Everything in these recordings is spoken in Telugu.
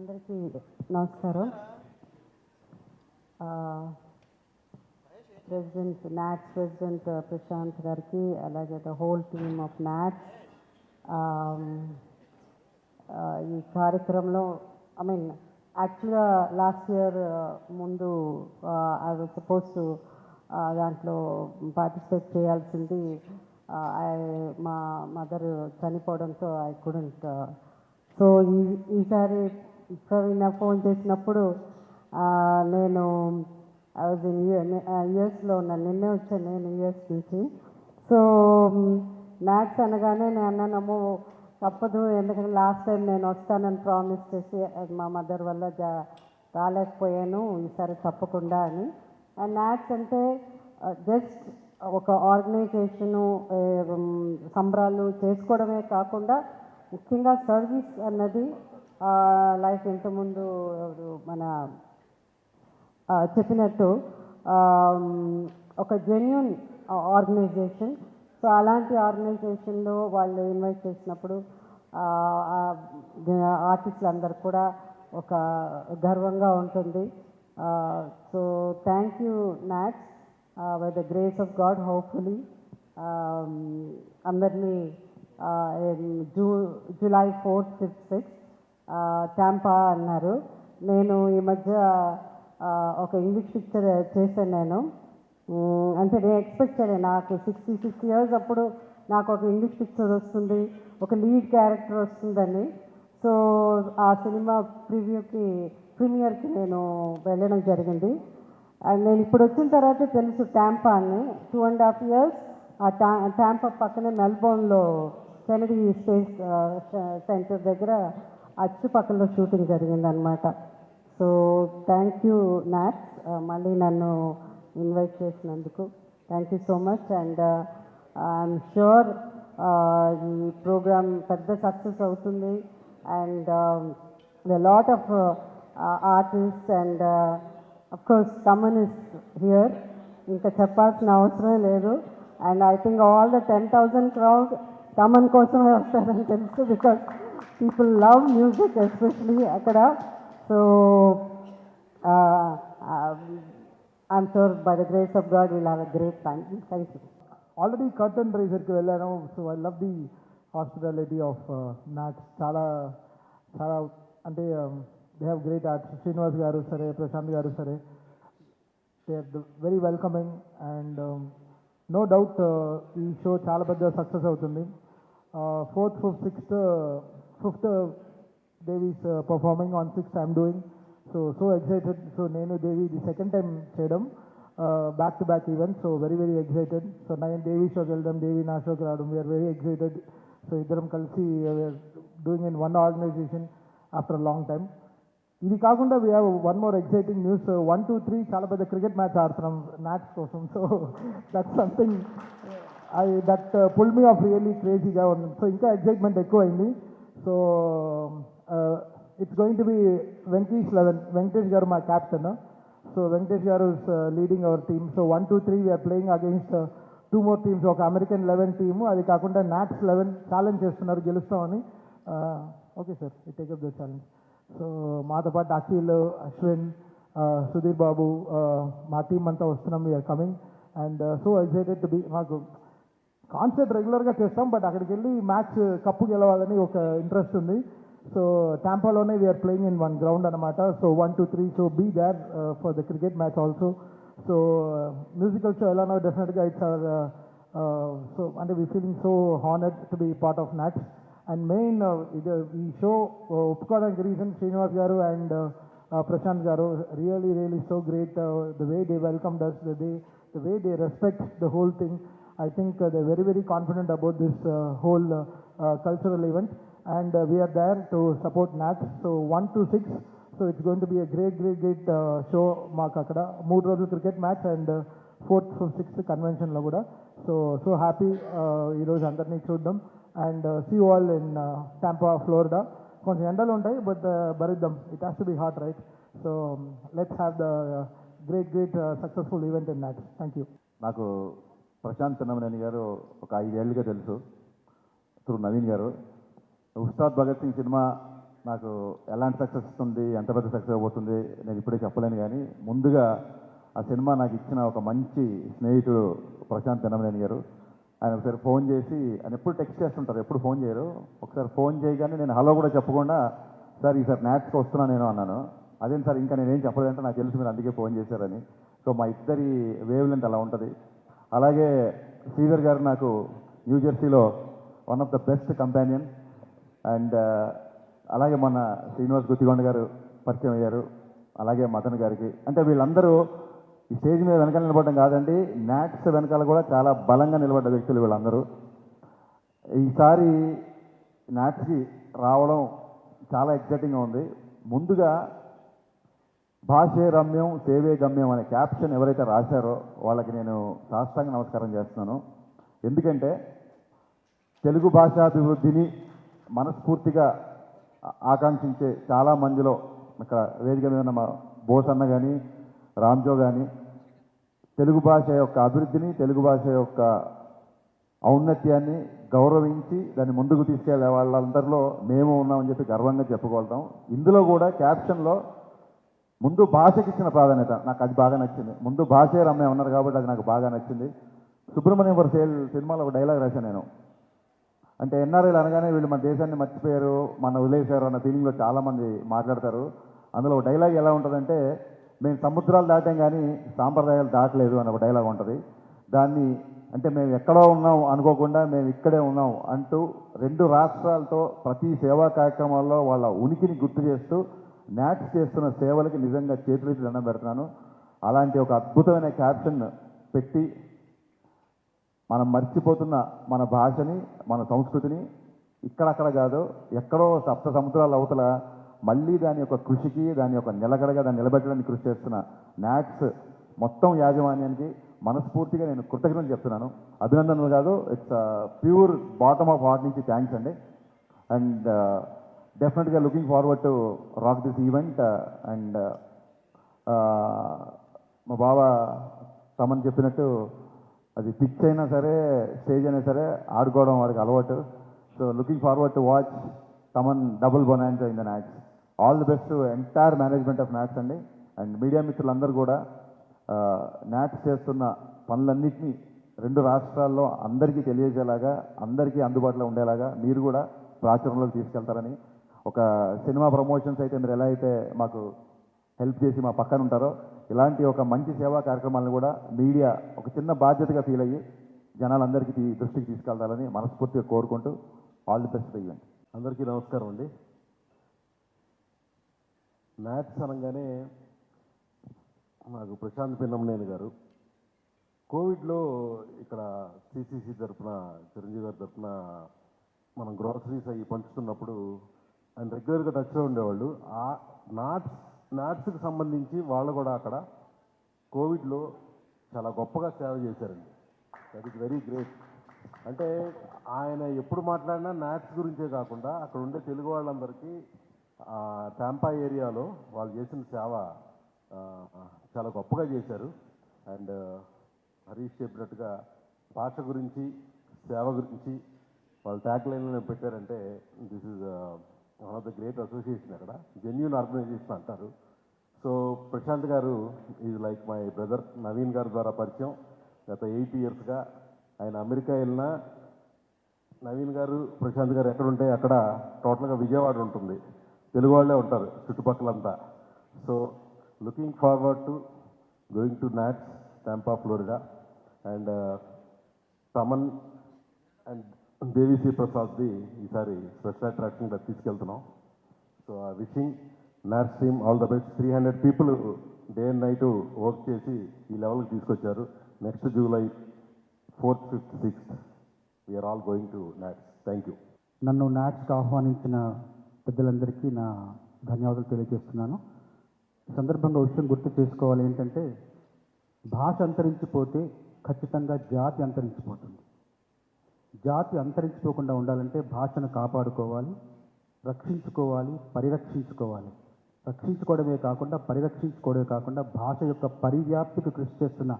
అందరికీ నమస్కారం. ప్రెసిడెంట్ నాట్స్ ప్రెసిడెంట్ ప్రశాంత్ గారికి, అలాగే the whole team of NATS ఈ కార్యక్రమంలో యాక్చువల్గా లాస్ట్ ఇయర్ ముందు ఐ వాజ్ సపోజ్ టు దాంట్లో పార్టిసిపేట్ చేయాల్సింది. మా మదర్ చనిపోవడంతో ఐ కుడెంట్. సో ఈసారి ప్రవీణ ఫోన్ చేసినప్పుడు నేను ఐ వాజ్ ఇన్ యుఎస్లో ఉన్నాను. నిన్నే వచ్చాను నేను యుఎస్ నుంచి. సో నాట్స్ అనగానే నేను అన్నానమ్మో తప్పదు, ఎందుకంటే లాస్ట్ టైం నేను వస్తానని ప్రామిస్ చేసి మా మదర్ వల్ల రాలేకపోయాను, ఈసారి తప్పకుండా అని. అండ్ నాట్స్ అంటే జస్ట్ ఒక ఆర్గనైజేషను, సంబరాలు చేసుకోవడమే కాకుండా ముఖ్యంగా సర్వీస్ అన్నది లైక్ ఇంతకుముందు మన చెప్పినట్టు ఒక జెన్యూన్ ఆర్గనైజేషన్. సో అలాంటి ఆర్గనైజేషన్లో వాళ్ళు ఇన్వైట్ చేసినప్పుడు ఆర్టిస్టులు అందరు కూడా ఒక గర్వంగా ఉంటుంది. So thank you NATS. By the grace of God hopefully అందరినీ July 4th, 5th, 6th Tampa అన్నారు. నేను ఈ మధ్య ఒక ఇంగ్లీష్ పిక్చర్ చేశాను నేను. అంటే నేను ఎక్స్పెక్ట్ చేయలేదు, నాకు 66 years అప్పుడు నాకు ఒక ఇంగ్లీష్ పిక్చర్ వస్తుంది, ఒక లీడ్ క్యారెక్టర్ వస్తుందని. సో ఆ సినిమా ప్రీమియర్కి నేను వెళ్ళడం జరిగింది. అండ్ నేను ఇప్పుడు వచ్చిన తర్వాత తెలుసు టాంపా అని. 2.5 years ఆ టాంపా పక్కనే మెల్బోర్న్లో కెనడీ స్పేస్ సెంటర్ దగ్గర అచ్చుపక్కలో షూటింగ్ జరిగిందనమాట. సో థ్యాంక్ యూ నాట్స్, మళ్ళీ నన్ను ఇన్వైట్ చేసినందుకు thank you so much. And I'm sure ఈ ప్రోగ్రామ్ పెద్ద సక్సెస్ అవుతుంది. And lot of artist and of course Thaman is here, ఇంకా చెప్పాల్సిన అవసరం లేదు. And I think all the 10,000 crowd Thaman కోసమే వస్తారని తెలుసు, because people love music especially అక్కడ. So I'm sure by the grace of God will have a great time. Thank you. Already curtain రైజర్కి వెళ్ళాను. So I love the hospitality of NATS. చాలా చాలా అంటే they have great artist. Srinivas గారు సరే, ప్రశాంత్ గారు సరే, they are very welcoming. And no doubt ఈ షో చాలా పెద్ద సక్సెస్ అవుతుంది. 4th, 5th, 6th, 5th Devi's performing, on 6th I'm doing. So excited. So నేను దేవి ఇది సెకండ్ టైం చేయడం, back to back event. So very excited. So నేను దేవి షోకి వెళ్ళడం, దేవి నా షోకి రావడం, వీఆర్ వెరీ ఎక్సైటెడ్. సో ఇద్దరం కలిసి we're doing in one organization after long time. ఇది కాకుండా we have one more exciting news. 1, 2, 3 చాలా పెద్ద క్రికెట్ మ్యాచ్ ఆడుతున్నాం నాట్స్ కోసం. So that's something that pull me off really క్రేజీగా ఉంది. సో ఇంకా ఎక్సైట్మెంట్ ఎక్కువైంది. So it's going to be Venkatesh 11. Venkatesh గారు మా క్యాప్టెన్. సో వెంకటేష్ గారు is leading our team. So 1, 2, 3 we're playing against 2 more teams. ఒక అమెరికన్ 11 టీము, అది కాకుండా నాట్స్ 11 ఛాలెంజ్ చేస్తున్నారు గెలుస్తామని. ఓకే సార్, ఈ take up the challenge. So మాతో పాటు అఖిల్, అశ్విన్, సుధీర్ బాబు, మా టీం అంతా వస్తున్నాం. We're coming and so excited to be. మాకు కాన్సర్ట్ రెగ్యులర్గా చేస్తాం, బట్ అక్కడికి వెళ్ళి మ్యాచ్ కప్పు గెలవాలని ఒక ఇంట్రెస్ట్ ఉంది. సో టాంపాలోనే we are playing in one ground అనమాట. So 1, 2, 3 so be there for the cricket match also. So musical show ఎలానో డెఫినెట్గా ఇట్స్ అవర్ సో అంటే we feeling so honoured to be part of NATS. And main ఇది ఈ షో ఒప్పుకోవడానికి రీజన్ శ్రీనివాస్ గారు అండ్ ప్రశాంత్ గారు. Really so great the way they welcomed us, the way they respect the whole thing. I think they're very confident about this whole cultural event, and we are there to support NATS. So 1 to 6, so it's going to be a great show. మాకు అక్కడ 3 రోజులు cricket match and 4th, 5th, 6th కన్వెన్షన్లో కూడా. సో హ్యాపీ ఈరోజు అందరినీ చూద్దాం. And see you all in Tampa, Florida. కొంచెం ఎండలు ఉంటాయి, బట్ భరిద్దాం. It has to be hot, right? So let's have the great successful event in NATS. Thank you. నాకు ప్రశాంత్ నమనేని గారు ఒక 5 ఏళ్ళుగా తెలుసు త్రూ నవీన్ గారు. ఉస్తాద్ భగత్ సింగ్ సినిమా నాకు ఎలాంటి సక్సెస్ వస్తుంది, ఎంత పెద్ద సక్సెస్ అయిపోతుంది నేను ఇప్పుడే చెప్పలేను. కానీ ముందుగా ఆ సినిమా నాకు ఇచ్చిన ఒక మంచి స్నేహితుడు ప్రశాంత్ తినమనేని గారు. ఆయన ఒకసారి ఫోన్ చేసి, ఆయన ఎప్పుడు టెక్స్ట్ చేస్తుంటారు, ఎప్పుడు ఫోన్ చేయరు. ఒకసారి ఫోన్ చేయగానే నేను హలో కూడా చెప్పకుండా, సార్ ఈసారి మ్యాథ్స్కి వస్తున్నా నేను అన్నాను. అదేం సార్ ఇంకా నేనేం చెప్పలేదంటే, నాకు తెలుసు మీరు అందుకే ఫోన్ చేశారని. సో మా ఇద్దరి వేవ్ లెంత్ అలా ఉంటుంది. అలాగే శ్రీధర్ గారు నాకు న్యూ జెర్సీలో one of the best companion. And అలాగే మన శ్రీనివాస్ గుత్తిగొండ గారు పరిచయం అయ్యారు. అలాగే మదన్ గారికి, అంటే వీళ్ళందరూ ఈ స్టేజ్ మీద వెనకాల నిలబడడం కాదండి, నాట్స్ వెనకాల కూడా చాలా బలంగా నిలబడ్డ వ్యక్తులు వీళ్ళందరూ. ఈసారి నాట్స్కి రావడం చాలా ఎక్సైటింగ్గా ఉంది. ముందుగా భాషే రమ్యం సేవే గమ్యం అనే క్యాప్షన్ ఎవరైతే రాశారో వాళ్ళకి నేను సాష్టాంగ నమస్కారం చేస్తున్నాను. ఎందుకంటే తెలుగు భాషాభివృద్ధిని మనస్ఫూర్తిగా ఆకాంక్షించే చాలా మందిలో, ఇక్కడ వేదిక మీద ఉన్న మా బోసన్న కానీ రామ్జో కానీ, తెలుగు భాష యొక్క అభివృద్ధిని, తెలుగు భాష యొక్క ఔన్నత్యాన్ని గౌరవించి దాన్ని ముందుకు తీసుకెళ్లే వాళ్ళందరిలో మేము ఉన్నామని చెప్పి గర్వంగా చెప్పుకోగలుగుతాం. ఇందులో కూడా క్యాప్షన్లో ముందు భాషకి ఇచ్చిన ప్రాధాన్యత నాకు అది బాగా నచ్చింది. ముందు భాషే రమ్య ఉన్నారు కాబట్టి అది నాకు బాగా నచ్చింది. సుబ్రహ్మణ్యం ఫర్ సేల్ సినిమాలో ఒక డైలాగ్ రాశాను నేను. అంటే ఎన్ఆర్ఐలు అనగానే వీళ్ళు మన దేశాన్ని మర్చిపోయారు, మన వదిలేశారు అన్న ఫీలింగ్లో చాలామంది మాట్లాడతారు. అందులో ఒక డైలాగ్ ఎలా ఉంటుందంటే, మేము సముద్రాలు దాటాం కానీ సాంప్రదాయాలు దాటలేదు అన్న ఒక డైలాగ్ ఉంటుంది. దాన్ని అంటే మేము ఎక్కడో ఉన్నాం అనుకోకుండా మేము ఇక్కడే ఉన్నాం అంటూ 2 రాష్ట్రాలతో ప్రతి సేవా కార్యక్రమాల్లో వాళ్ళ ఉనికిని గుర్తు చేస్తూ నాట్స్ చేస్తున్న సేవలకి నిజంగా చేతులెత్తి దండం పెడుతున్నాను. అలాంటి ఒక అద్భుతమైన క్యాప్షన్ పెట్టి మనం మర్చిపోతున్న మన భాషని, మన సంస్కృతిని ఇక్కడక్కడ కాదు ఎక్కడో 7 సముద్రాల అవతల మళ్ళీ దాని యొక్క కృషికి, దాని యొక్క నిలకడగా దాన్ని నిలబెట్టడానికి కృషి చేస్తున్న నాట్స్ మొత్తం యాజమాన్యానికి మనస్ఫూర్తిగా నేను కృతజ్ఞతలు చెప్తున్నాను. అభినందనలు కాదు, it's pure bottom of heart నుంచి థ్యాంక్స్ అండి. అండ్ డెఫినెట్గా looking forward to rock this event. And మా బావ తమన్ చెప్పినట్టు అది పిచ్ అయినా సరే స్టేజ్ అయినా సరే ఆడుకోవడం వాడికి అలవాటు. So looking forward to watch Thaman double bonanza in the NATS. All the best to entire management of NATS అండి. అండ్ మీడియా మిత్రులందరూ కూడా నాట్స్ చేస్తున్న పనులన్నింటినీ 2 రాష్ట్రాల్లో అందరికీ తెలియజేలాగా, అందరికీ అందుబాటులో ఉండేలాగా మీరు కూడా ప్రాచుర్యంలోకి తీసుకెళ్తారని, ఒక సినిమా ప్రమోషన్స్ అయితే మీరు ఎలా అయితే మాకు హెల్ప్ చేసి మా పక్కన ఉంటారో, ఇలాంటి ఒక మంచి సేవా కార్యక్రమాలను కూడా మీడియా ఒక చిన్న బాధ్యతగా ఫీల్ అయ్యి జనాలందరికీ దృష్టికి తీసుకెళ్తారని మనస్ఫూర్తిగా కోరుకుంటూ ఆల్ ది బెస్ట్ ఈవెంట్. అందరికీ నమస్కారం అండి. నాట్స్ అనగానే నాకు ప్రశాంత్ పిన్నమనేని గారు కోవిడ్లో ఇక్కడ సిసిసి తరఫున, చిరంజీవి గారి తరఫున మనం గ్రోసరీస్ అవి పంచుతున్నప్పుడు ఆయన రెగ్యులర్గా టచ్లో ఉండేవాళ్ళు. ఆ నాట్స్కి సంబంధించి వాళ్ళు కూడా అక్కడ కోవిడ్లో చాలా గొప్పగా సేవ చేశారండి. That is very great. అంటే ఆయన ఎప్పుడు మాట్లాడినా నాట్స్ గురించే కాకుండా అక్కడ ఉండే తెలుగు వాళ్ళందరికీ టాంపా ఏరియాలో వాళ్ళు చేసిన సేవ చాలా గొప్పగా చేశారు. అండ్ హరీష్ చెప్పినట్టుగా భాష గురించి, సేవ గురించి వాళ్ళు ట్యాగ్ లైన్లో పెట్టారంటే this is one of the great association. అక్కడ జెన్యూన్ ఆర్గనైజేషన్ అంటారు. సో ప్రశాంత్ గారు is like my brother. Naveen గారి ద్వారా పరిచయం. గత 8 ఇయర్స్గా ఆయన అమెరికా వెళ్ళినా నవీన్ గారు, ప్రశాంత్ గారు ఎక్కడుంటే అక్కడ టోటల్గా విజయవాడ ఉంటుంది, తెలుగు వాళ్ళే ఉంటారు చుట్టుపక్కలంతా. So looking forward to going to NATS Tampa Florida. And Thaman and Devi Sri ప్రసాద్ది ఈసారి స్పెషల్ అట్రాక్షన్గా తీసుకెళ్తున్నాం. So wishing NATS team all the best. 300 people day and night work చేసి ఈ లెవెల్కి తీసుకొచ్చారు. Next July 4th, 5th, 6th we are all going to NATS. Thank you. నన్ను నాట్స్కి ఆహ్వానించిన పెద్దలందరికీ నా ధన్యవాదాలు తెలియజేస్తున్నాను. ఈ సందర్భంగా విషయం గుర్తు చేసుకోవాలి ఏంటంటే, భాష అంతరించిపోతే ఖచ్చితంగా జాతి అంతరించిపోతుంది. జాతి అంతరించిపోకుండా ఉండాలంటే భాషను కాపాడుకోవాలి, రక్షించుకోవాలి, పరిరక్షించుకోవాలి. రక్షించుకోవడమే కాకుండా, పరిరక్షించుకోవడమే కాకుండా భాష యొక్క పరివ్యాప్తికి కృషి చేస్తున్న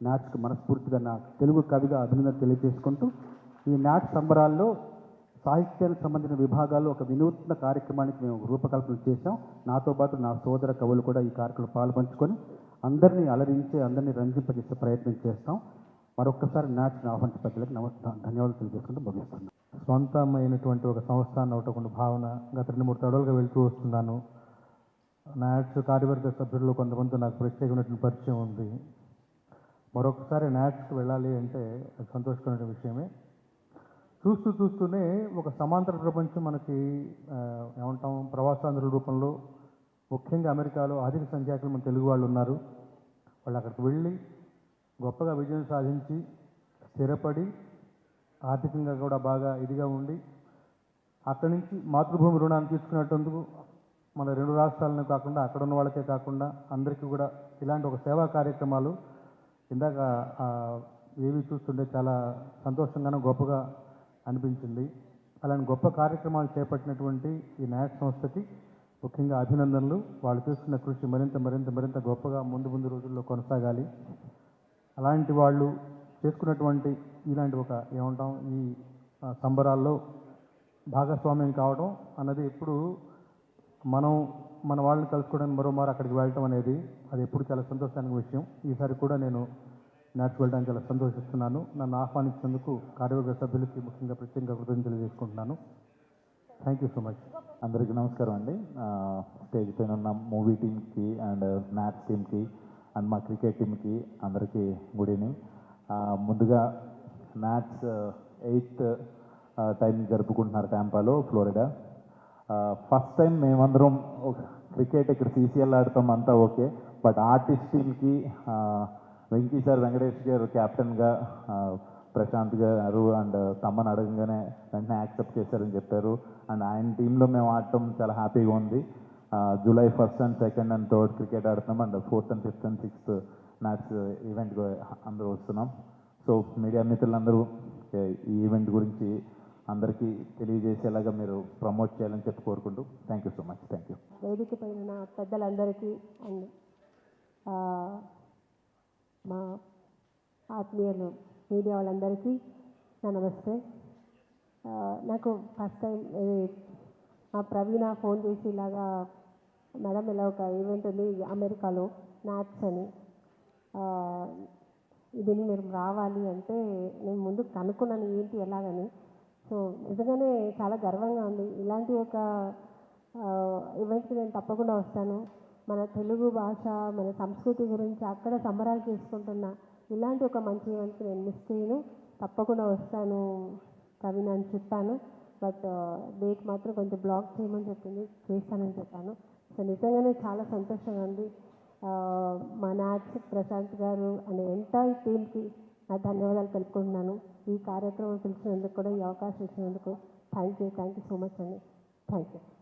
నాట్స్కి మనస్ఫూర్తిగా నా తెలుగు కవిగా అభినందన తెలియజేసుకుంటూ, ఈ నాట్స్ సంబరాల్లో సాహిత్యానికి సంబంధించిన విభాగాల్లో ఒక వినూత్న కార్యక్రమానికి మేము రూపకల్పన చేశాం. నాతో పాటు నా సోదర కవులు కూడా ఈ కార్యక్రమంలో పాల్పంచుకొని అందరినీ అలరించే, అందరినీ రంజింపజేసే ప్రయత్నం చేస్తాం. మరొక్కసారి నాట్స్ని ఆహ్వానించే పెద్దలకు ధన్యవాదాలు తెలియజేసుకుంటూ ముగిస్తున్నాను. స్వంతమైనటువంటి ఒక సంస్థ అన్నటువంటి భావన గత 2-3 తడవలుగా వెళ్తూ వస్తున్నాను. నాట్స్ కార్యవర్గ సభ్యుల్లో కొంతమంది నాకు ప్రత్యేకమైనటువంటి పరిచయం ఉంది. మరొకసారి నాట్స్కి వెళ్ళాలి అంటే అది సంతోషకరమైన విషయమే. చూస్తూనే ఒక సమాంతర ప్రపంచం మనకి ఏమంటాం, ప్రవాసాంధ్రుల రూపంలో ముఖ్యంగా అమెరికాలో అధిక సంఖ్యాకులు మన తెలుగు వాళ్ళు ఉన్నారు. వాళ్ళు అక్కడికి వెళ్ళి గొప్పగా విజయం సాధించి స్థిరపడి ఆర్థికంగా కూడా బాగా ఇదిగా ఉండి అక్కడి నుంచి మాతృభూమి రుణాన్ని తీసుకునేటందుకు మన 2 రాష్ట్రాలను కాకుండా అక్కడ ఉన్న వాళ్ళకే కాకుండా అందరికీ కూడా ఇలాంటి ఒక సేవా కార్యక్రమాలు ఇందాక ఏవి చూస్తుంటే చాలా సంతోషంగానూ గొప్పగా అనిపించింది. అలాంటి గొప్ప కార్యక్రమాలు చేపట్టినటువంటి ఈ నాట్ సంస్థకి ముఖ్యంగా అభినందనలు. వాళ్ళు చేస్తున్న కృషి మరింత గొప్పగా ముందు రోజుల్లో కొనసాగాలి. అలాంటి వాళ్ళు చేసుకున్నటువంటి ఇలాంటి ఒక ఏమంటాం, ఈ సంబరాల్లో భాగస్వామ్యం కావడం అన్నది ఎప్పుడు మన వాళ్ళని కలుసుకోవడానికి మరోమారు అక్కడికి వెళ్ళటం అనేది అది ఎప్పుడు చాలా సంతోషానికి విషయం. ఈసారి కూడా నేను నాట్స్ వెళ్ళడానికి చాలా సంతోషిస్తున్నాను. నన్ను ఆహ్వానించినందుకు కార్యవర్గ సభ్యులకి ముఖ్యంగా ప్రత్యేకంగా కృతజ్ఞతలు తెలియజేసుకుంటున్నాను. Thank you so much. అందరికీ నమస్కారం అండి. స్టేజ్ పైన ఉన్న మూవీ టీమ్కి అండ్ నాట్స్ టీమ్కి అండ్ మా క్రికెట్ టీమ్కి అందరికీ గుడ్ ఈవినింగ్. ముందుగా నాట్స్ 8th టైం జరుపుకుంటున్నారు టాంపాలో, ఫ్లోరిడా. ఫస్ట్ టైం మేమందరం క్రికెట్ ఇక్కడ CCL ఆడతాం, అంతా ఓకే. బట్ ఆర్టిస్ట్ టీమ్కి వెంకీ సార్, వెంకటేష్ గారు కెప్టెన్గా, ప్రశాంత్ గారు అండ్ తమ్మని అడగంగానే వెంటనే యాక్సెప్ట్ చేశారని చెప్పారు. అండ్ ఆయన టీంలో మేము ఆడటం చాలా హ్యాపీగా ఉంది. July 1st and 2nd and 3rd cricket ఆడుతున్నాం. And 4th and 5th and 6th match event అందరూ వస్తున్నాం. సో మీడియా మిత్రులందరూ ఈ ఈవెంట్ గురించి అందరికీ తెలియజేసేలాగా మీరు ప్రమోట్ చేయాలని చెప్పి కోరుకుంటూ thank you so much. Thank you. వేదిక పైన పెద్దలందరికీ అండ్ మా ఆత్మీయులు మీడియా వాళ్ళందరికీ నా నమస్తే. నాకు ఫస్ట్ టైం మా ప్రవీణ ఫోన్ చేసి ఇలాగా మేడం ఇలా ఒక ఈవెంట్ ఉంది అమెరికాలో నాట్స్ అని, ఇది మీరు రావాలి అంటే నేను ముందు కనుక్కున్నాను ఏంటి ఎలాగని. సో నిజంగానే చాలా గర్వంగా ఉంది. ఇలాంటి ఒక ఈవెంట్కి నేను తప్పకుండా వస్తాను. మన తెలుగు భాష, మన సంస్కృతి గురించి అక్కడ సంబరాలు చేసుకుంటున్న ఇలాంటి ఒక మంచి ఈవెంట్కి నేను మిస్ చేయను, తప్పకుండా వస్తాను ప్రవీణ అని చెప్పాను. బట్ డేట్ మాత్రం కొంచెం బ్లాక్ చేయమని చెప్పింది, చేస్తానని చెప్పాను. సో నిజంగానే చాలా సంతోషంగా ఉంది. మా నాట్స్ ప్రశాంత్ గారు అండ్ ఎంటైర్ టీమ్కి నా ధన్యవాదాలు తెలుపుకుంటున్నాను. ఈ కార్యక్రమం పిలిచినందుకు కూడా, ఈ అవకాశం ఇచ్చినందుకు థ్యాంక్ యూ సో మచ్ అండి. Thank you.